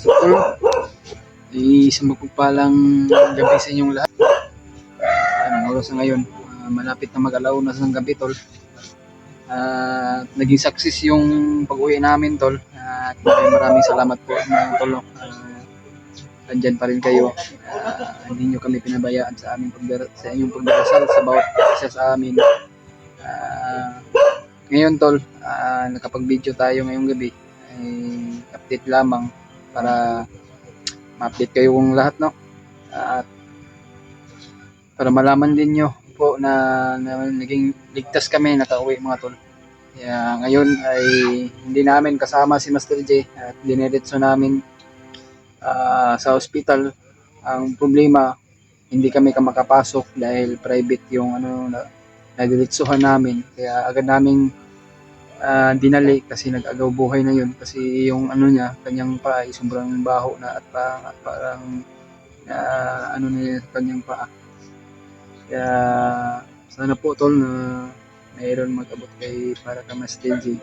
So, isang mapagpalang gabi sa inyong lahat. Anong oras na ngayon? Malapit na mag-alauna ng gabi, tol. Naging success yung pag-uwi namin, tol. At maraming salamat po, mga tol. Andyan pa rin kayo. Hindi nyo kami pinabayaan sa inyong pagdarasal sa bawat isa sa amin. Ngayon, tol, nakapag-video tayo ngayong gabi. Update lamang para ma-update kayo kung lahat, no? At para malaman din nyo po na naging ligtas kami, nakauwi, mga tol. Kaya ngayon ay hindi namin kasama si Master J at diniretso namin sa hospital. Ang problema, hindi kami makapasok dahil private yung nadiretsuhan namin. Kaya agad naming dinali kasi nag-agaw buhay na yun kasi yung kanyang paa ay sobrang baho na at parang na kanyang paa. Kaya sana po, tol, na mayroon mag-abot para kay Master J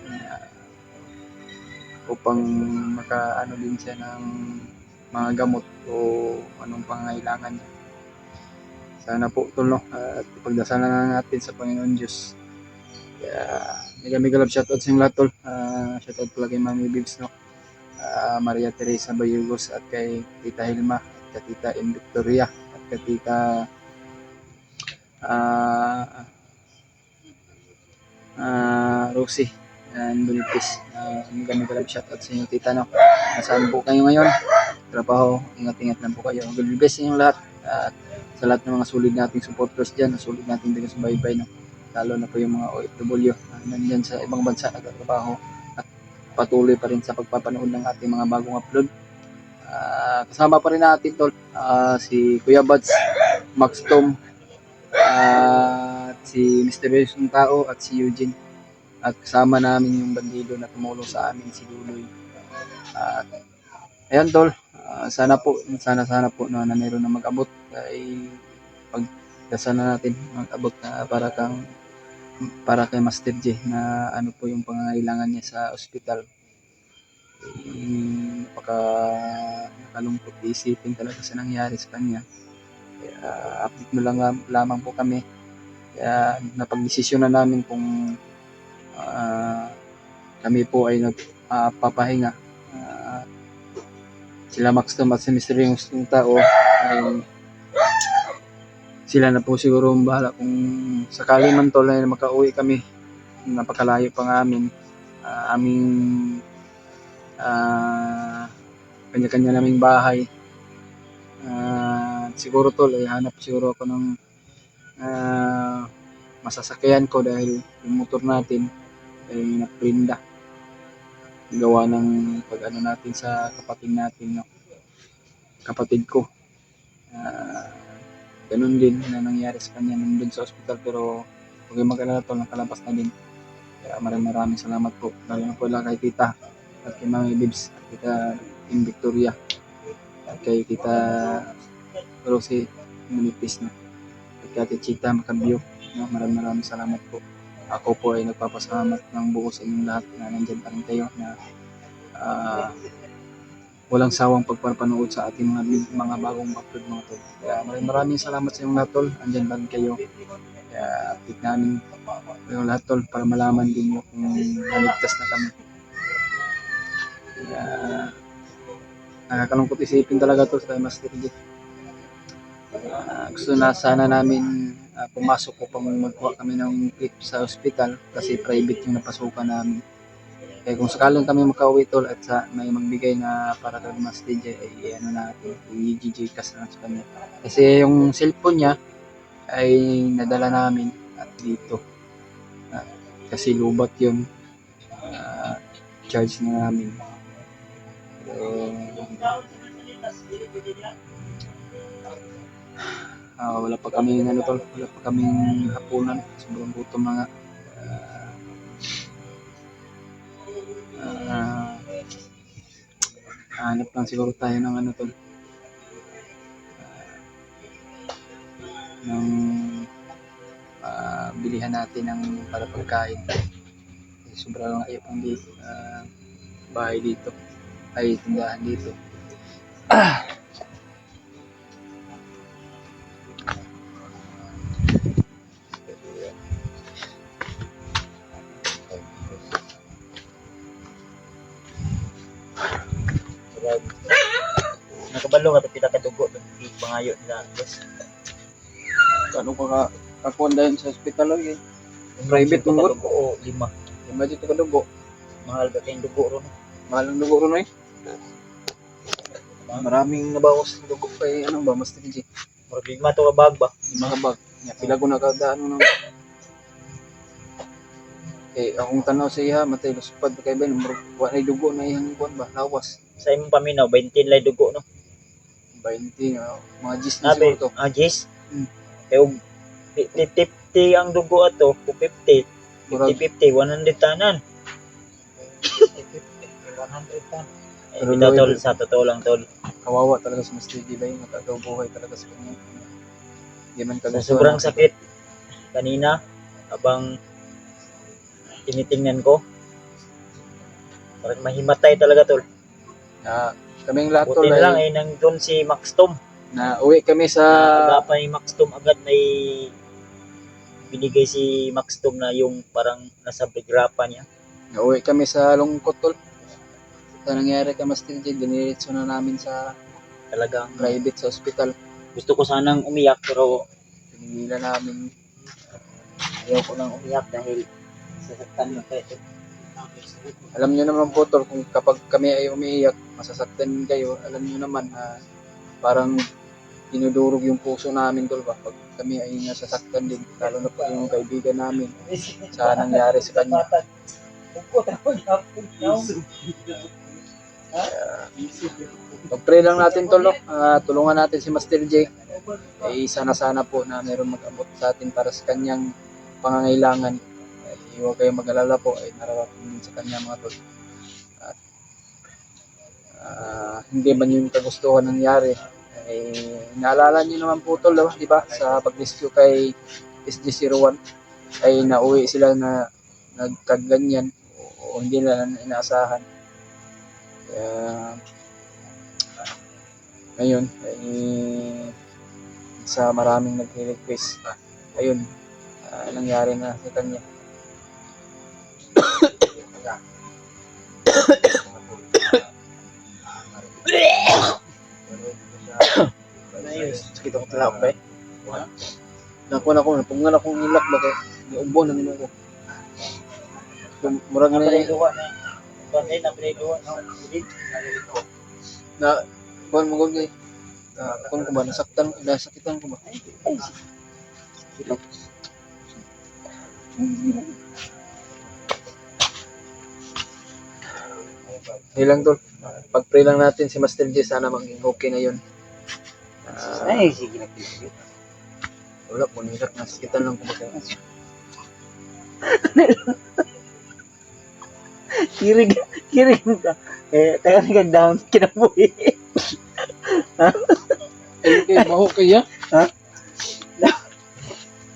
upang din siya ng mga gamot o anong pangangailangan niya. Sana po, tol, no? At ipagdasalan na natin sa Panginoon Diyos. Kaya mega love shoutout sa inyong lahat, tol. Shoutout pala kay Mami Bibs, no? Maria Teresa Bayugos at kay Tita Hilma at kay Tita M. Victoria at kay Tita Rosie and Bonitis. Mega love shoutout sa inyo, tita, no? Nasaan po kayo ngayon? Trabaho, ingat-ingat lang po kayo. God bless sa inyong lahat. At sa lahat ng mga sulit nating supporters dyan, sulit nating bigyan sa bye-bye, no? Lalo na po yung mga OFW nandyan sa ibang bansa nagtatrabaho at patuloy pa rin sa pagpapanood ng ating mga bagong upload. Kasama pa rin natin, tol, si Kuya Buds, Max Tom, at si Mr. Yung Tao at si Eugene. At kasama namin yung bandido na tumulong sa amin, si Duloy. At ayan, tol, sana po na meron na mag-abot ay pagdasal na natin mag-abot na para kay Master J na ano po yung pangangailangan niya sa ospital. Nakalungkot isipin talaga sa nangyari sa kanya. Kaya update mo lamang po kami. Kaya napag-desisyon na namin kung kami po ay nagpapahinga. Sila Max Tom at si Mr. Yung Tao ay sila na po siguro ang bahala kung sakali man, tol, na makauwi kami. Napakalayo pa nga amin. Aming kanya-kanya naming bahay. Siguro, tol, ay hanap siguro ako ng masasakyan ko dahil yung motor natin ay naprinda. Gawa ng pag-ano natin sa kapatid natin, no? Kapatid ko. Ganun din na nangyari sa kanya nandun sa ospital, pero huwag mag-alala, tol, nakalabas na din. Kaya maraming salamat po. Lalo na po lang kay Tita at kay Mami Bibs at Tita in Victoria at kay Tita Rosie Munitis, no? At kay Chita Macabio, no? Maraming salamat po. Ako po ay nagpapasalamat ng buo sa inyong lahat na nandyan pa rin kayo na walang sawang pagpapanood sa ating mga bagong upload, mga tol. Kaya maraming salamat sa inyong lahat, tol. Andyan pa rin kayo. Kaya update namin yung lahat, tol, para malaman din nyo kung naligtas na kami. Kaya nakakalungkot isipin talaga, tol, sa Master J. Gusto na sana namin pumasok upang magkuha kami ng clip sa hospital kasi private yung napasukan namin. Kaya kung sakaling kami makauwi, tol, at may magbigay na para kay Master J, ay natin, i-GCash na sa kanya. Kasi yung cellphone niya ay nadala namin at dito. Kasi lubat yun. Charge na namin. Wala pa kaming hapunan. Sobrang gutom na nga. Hanap lang siguro tayo ng tol, ng bilihan natin ng para pagkain. Sobrang ayaw pang bahay dito ay tindahan dito. Nakabalo ka tapita ka dugo ng pangayo nila. Yes. Ano ka kakuan dahil sa ospital lagi. Private Dugo mo dugo o 5. Yung budget ka dugo. Mahal ka kayong dugo ron. Mahal ang dugo ron eh. Maraming nabawas ng dugo kay ano ba, Master G. Murag 5 to ka bag ba? Mga bag. Pila ko nakadaan mo na. Eh, akong tanaw sa iya, matay lusupad pa kay Ben. Wala dugo na iyang kuan ba, lawas. Sa imong paminaw 20 lay dugo no. 20, mga gis na Sabi, siguro to. Jis. Hmm. Kaya 50 ang dugo ato, 50. Murag, 50, 100 tanan. 100 tan. Eh, Pero bitaw tol, Lloyd, sa totoo lang tol. kawawa talaga si Master G ba yung natagaw buhay talaga sa kanya. Hindi man Sa kagustuhan sobrang natin. sakit kanina, habang tinitingnan ko, parang mahimatay talaga tol. Kaming lahat Buti tol na lang ay nandun si Max Tom. na uwi kami sa Aga pa ni Max Tom agad may binigay si Max Tom na yung parang nasa bigrapa niya. Nauwi kami sa lungkot tol. Ito nangyari kay Master J, diniritso na namin sa Talagang private sa ospital. gusto ko sanang umiyak pero Pinigilan namin. ayaw ko lang umiyak dahil sasaktan mo tayo. Alam nyo naman po tol, kung kapag kami ay umiiyak, masasaktan kayo, alam nyo naman na parang dinudurog yung puso namin tol ba? Pag kami ay nasasaktan din, lalo na po yung kaibigan namin sa nangyari sa kanya. Pag-pray lang natin tol, no? Tulungan natin si Master J. Sana po na meron mag-abot sa atin para sa kanyang pangangailangan. Huwag kayong mag-alala po, ay nararating din sa kanya mga tol. At hindi man yung kagustuhan nangyari. Naalala nyo naman po tol, di ba? Sa pag-rescue kay SG-01 ay nauwi sila na nagkaganyan o hindi nila inaasahan. Kaya ngayon ay sa maraming nagre-request, ayun, nangyari na sa kanya. Sakit ako talak ba eh. Napungan akong ilak ba kay niubo na nino ko. Murag na Napalayluwa na. Bakit napalayluwa na? na kuan mo gud kay kun ko ba nasakitan ko ba. Ilang tol. Pag-pray lang natin si Master J, sana maging okay na yun. Ay, sige na. Wala po, nilak, nasakitan lang ko ba kayo. Kirig ka. Eh, tayo kag down kinabuhi. Ay, okay, maho kaya?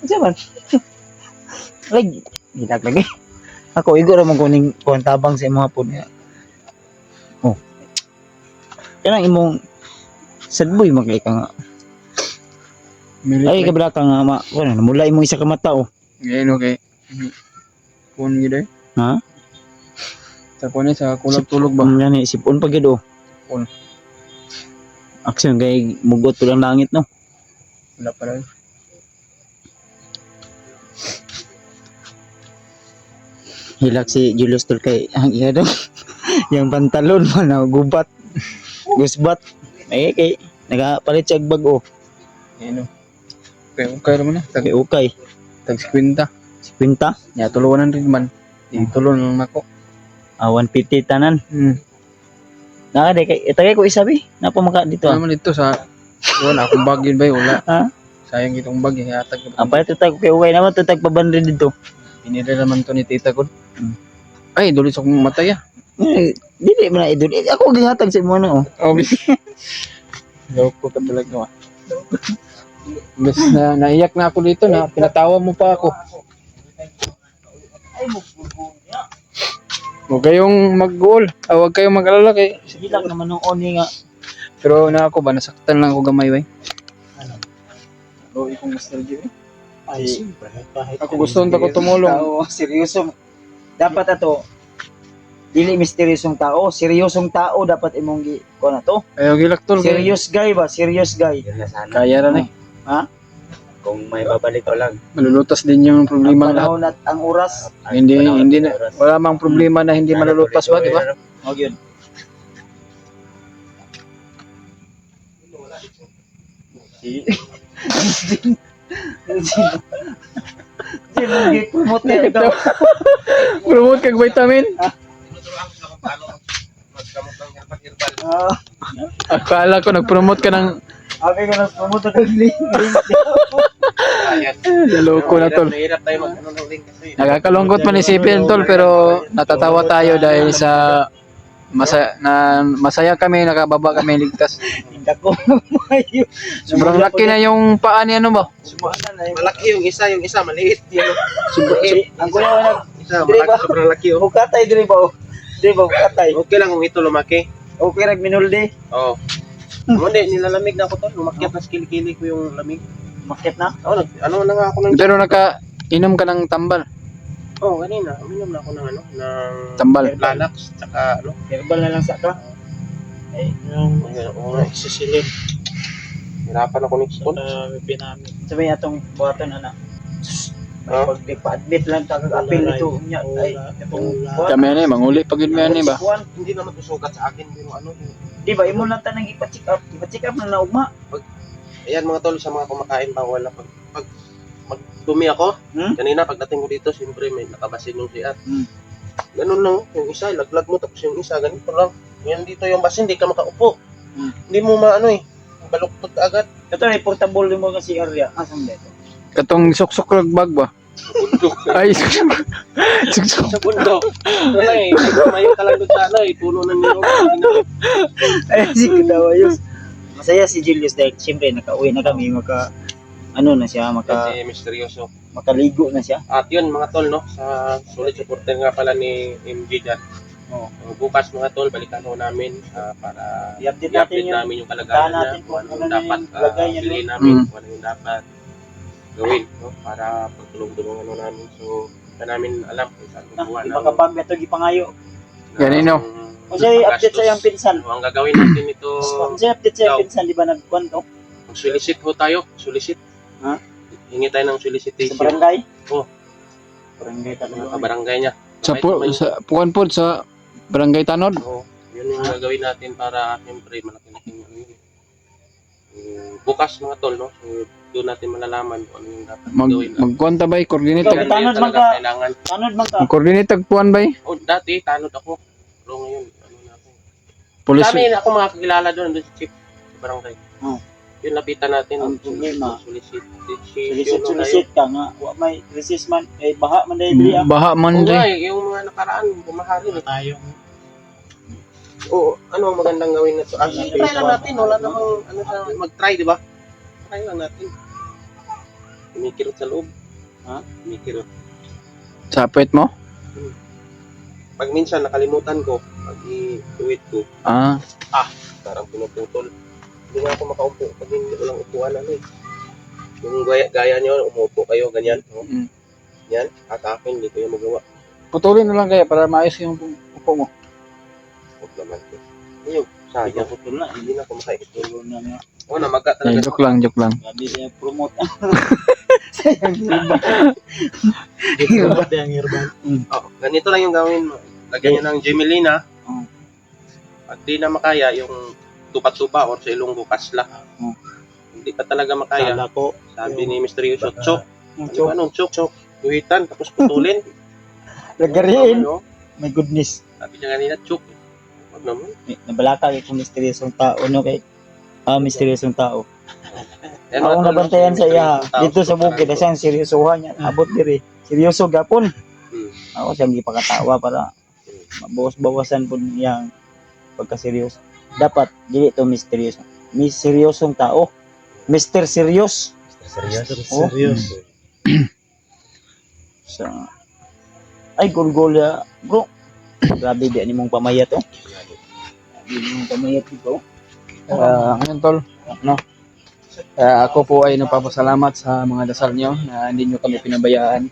Diyan. Ay, hilag lagi. Ako igo ra man kuning tabang sa imong hapon niya. Oh. Kanang imong sadboy magay ka nga. Ay kabla ka nga ma, kuno namula imong isa ka mata oh. Ngayon, okay. Pun gid eh. Ha? Tapos sa kulag tulog ba? Yan sipon pa gid oh. Sipon. Aksyon kay mugot to lang langit no. Wala pa rin. Hilak si Julius tol kay ang iya daw. Yang pantalon mo na gubat. Gusbat. Ay kay nagapalit siya og bag oh. Ngayon, okay naman na. Kay ukay. Tag 50. 50. Ya, tuluan rin man. Itulon lang ako. 150 tanan. Naka de kay itagay ko isabi. Napa maka dito Ito naman dito sa wala akong bag yun ba? Wala. Ha? Sayang itong bag. Hatag na Apa ito tag kay ukay naman to tag pabandre dito. Pinili naman to ni tita ko. Ay, dulit sa kong matay ah. Dili man idol. Ako gihatag sa imo no. Oh, joke ko ka talaga. Bes na naiyak na ako dito na pinatawa mo pa ako. Ay mo niya. Huwag kayong mag-goal. Huwag kayong mag-alala kay Sige lang naman nung oni nga Pero na ako ba nasaktan lang ako gamay bay. Ano? Loy kong Master G. Ay, siyempre. Kahit Ako gusto ko tumulong. Tao, seryoso. Dapat ato, dili misteryosong tao, seryosong tao dapat imong gi ko na to. Ayo gilaktol. Serious guy ba? Serious guy. Yun na sana. Kaya ra ni. Kung may babalik ko lang. Malulutas din yung Ang problema ng lahat. panahon at ang oras. Hindi na wala mang problema na hindi malulutas ba, di ba? O yun. Sino gi-promote niya ikaw? Promote kag vitamin. Ah, Akala ko nag-promote ka ng abi ko nag-promote kag link. loko na tol. Mahirap tayo mag-ano ng link kasi. Nakakalungkot man isipin tol pero natatawa tayo dahil sa masaya kami, nakababa kami ligtas. Hindi ko mayo. Sobrang laki na yung paa ni ano ba? Sumana na yun. Malaki yung isa maliit. Yung Ang kuya ko nag isa, Di ba? malaki, sobrang laki oh. bukatay diri ba? Diri ba bukatay? Okay lang kung ito lumaki. Okay rag minuldi. Oo. Hindi, nilalamig na ako to. Lumakyat na sa kilikili ko yung lamig. Makit na. Oo, ano na nga ako ng... Pero inom ka ng tambal. Oo, kanina. Uminom na ako ng ano, ng... Tambal. Lanax, tsaka ano. Herbal na lang sa ka. Ay, yung Oo nga, isisilid. Hirapan ako next one. pinamit. Sabi atong buhaton ana. Ah? Pag pa-admit lang ta kag apil nito unya ay itong Kami ani manguli pag yun yan ba? Kuwan, Hindi naman to sugat sa akin, pero ano, di ba imo lang ta nang ipa-check up. Ipa-check up na naugma. ayan mga tol, sa mga kumakain, bawal na pag magdumi ako, kanina pagdating ko dito, siyempre may nakabasin yung siat. Ganun lang, yung isa, laglag mo, tapos yung isa, ganito lang. Yan dito yung basin, hindi ka makaupo. Hindi mo maano eh, baluktot ka agad. Ito ay portable mo kasi area. Asam dito. Katong suksok rag bag ba? Bundok. Ay, suksok. Sa bundok. Ano lang eh, mayo ka lang doon sa ano eh, puno ng niyog. Ay si Kadawayos. Masaya si Julius dahil siyempre nakauwi na kami ano na siya Kasi misteryoso. makaligo na siya. At yun mga tol, no, sa solid supporter nga pala ni MG dyan. Oo. Bukas mga tol, balikan ho namin para I-update i-update natin namin yung kalagayan niya, natin kung ano kung yung ano dapat yung lagay niya bilhin doon. namin, kung ano yung dapat gawin, no, para pagtulong-tulungan ho namin. So, hindi namin alam kung saan kukuha Di ba kapag ito gipangayo. Ganino. O siya update sa iyang pinsan. So, ang gagawin natin ito, O siya update sa iyang pinsan, di ba nagkwanto? solicit ho tayo, solicit. Ha? Hingi tayo ng Sa solicitation. barangay? Oo. Barangay Sa mga talaga. barangay niya. Sa pukan po sa Barangay Tanod. Oo, yun yung gagawin natin para siyempre malaki-laki yung ano yun. Bukas mga tol, no? So, doon natin malalaman kung ano yung dapat gawin. Magkwanta bay coordinate Ikaw, tanod man ka. Kailangan. Tanod man ka. coordinate tag puan bay. Oh, dati, tanod ako. Pero ngayon, ano na ako. Police. Dami na ako makakilala doon sa chief sa barangay. Oh. Yun, lapitan natin. Ang problema. Solicit. Sulisit ka nga. Wa may resist man. Eh, baha man dahil diri. Baha man Oo nga day. eh, yung mga nakaraan, bumahari na tayo. Oo, ano ang magandang gawin na to? Try lang natin, wala namang ano sa mag-try, di ba? Try lang natin. Kumikirot sa loob. Ha? Kumikirot. Sapit mo? Pag minsan nakalimutan ko, pag i-tuwit ko, Ah, parang pinuputol. Hindi nga ako makaupo pag hindi ko lang upuan ano eh. Yung gaya nyo, umupo kayo, ganyan. No? Mm. Yan, at akin, hindi ko yung magawa. putulin na lang kaya para maayos yung upo mo. Huwag naman ko. Ayun, sayang. Putol na. Hindi na ako makaiputol. Putol na nga. Oo, namaga Eh, talaga. joke lang. Gabi siya promote. Sayang hirban. Yung hirban. Oh, ganito lang yung gawin mo. Lagyan nyo ng Gemelina. Oh. Pag di na makaya, yung tupa-tupa or sa Ilonggo, kasla. Oh. Hindi pa talaga makaya. Kala ko. Sabi ni Mr. Yusuf, chok. Chok. Anong chok? Guhitan, tapos putulin. Lagariin. Ano? My goodness. Sabi niya kanina, chok. Huwag naman. Nabalaka kay kung misteryosong tao no kay misteryosong tao. Yan, Ako mga tol, nabantayan sa iya misteryosong tao, dito sa bukid tao. siyang seryosohan niya. Abot diri. Seryoso gapon. Hmm. Ako siyang gipakatawa para mabawas-bawasan po niyang pagkaseryoso. Dapat dili to misteryoso. Misteryosong tao. Mr. Serious. Oh. Seryoso. Sa ay gol ya bro. Grabe di ni mong pamayat oh. Di mong pamayat ito. Ngayon tol, no? Ako po ay nagpapasalamat sa mga dasal nyo na hindi nyo kami pinabayaan.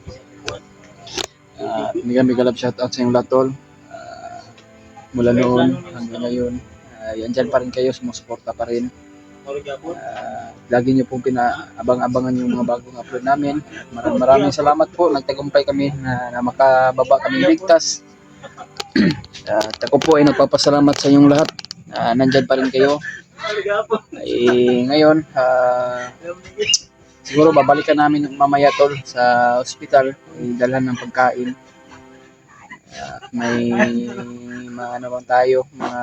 May galap shoutout sa inyong lahat tol. Mula noon hanggang ngayon, andyan pa rin kayo, sumusuporta pa rin. Lagi nyo pong pinaabang-abangan yung mga bagong upload namin. Maraming salamat po, nagtagumpay kami na makababa kami ligtas. At ako po ay nagpapasalamat sa inyong lahat. Nandyan pa rin kayo. Ngayon, siguro babalikan namin mamaya tol sa ospital, dalhan ng pagkain. May mga ano bang tayo, mga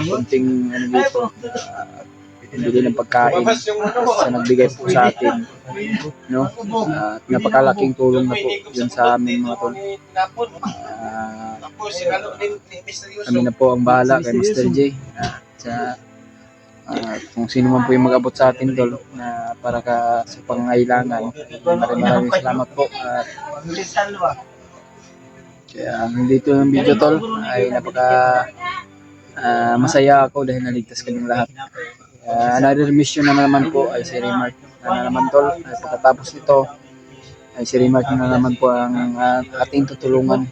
kunting ano dito, bili ng pagkain sa nagbigay po sa atin, no? At napakalaking tulong na po yun sa amin mga tol. Kami na po ang bahala kay Mr. J. Kung sino man po yung mag-abot sa atin tol na para sa pangangailangan, maraming salamat po. At kaya dito yung video tol ay masaya ako dahil naligtas kaming lahat. Another mission na naman po ay si Remark na naman tol. At pagkatapos nito ay si Remark na naman po ang ating tutulungan.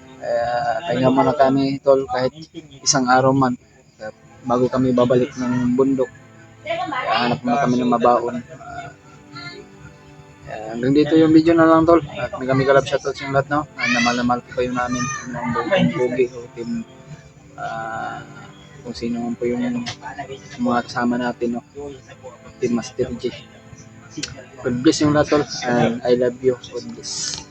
Pahinga muna kami tol kahit isang araw man bago kami babalik ng bundok. Hanap muna kami ng mabaon. Hanggang dito yung video na lang tol. At may galap shoutout sa lahat, no? Namal po kayo namin ng buong bugi o team, kung sino man po yung mga kasama natin, no? Team Master J. God bless yung lahat tol, and I love you. God bless.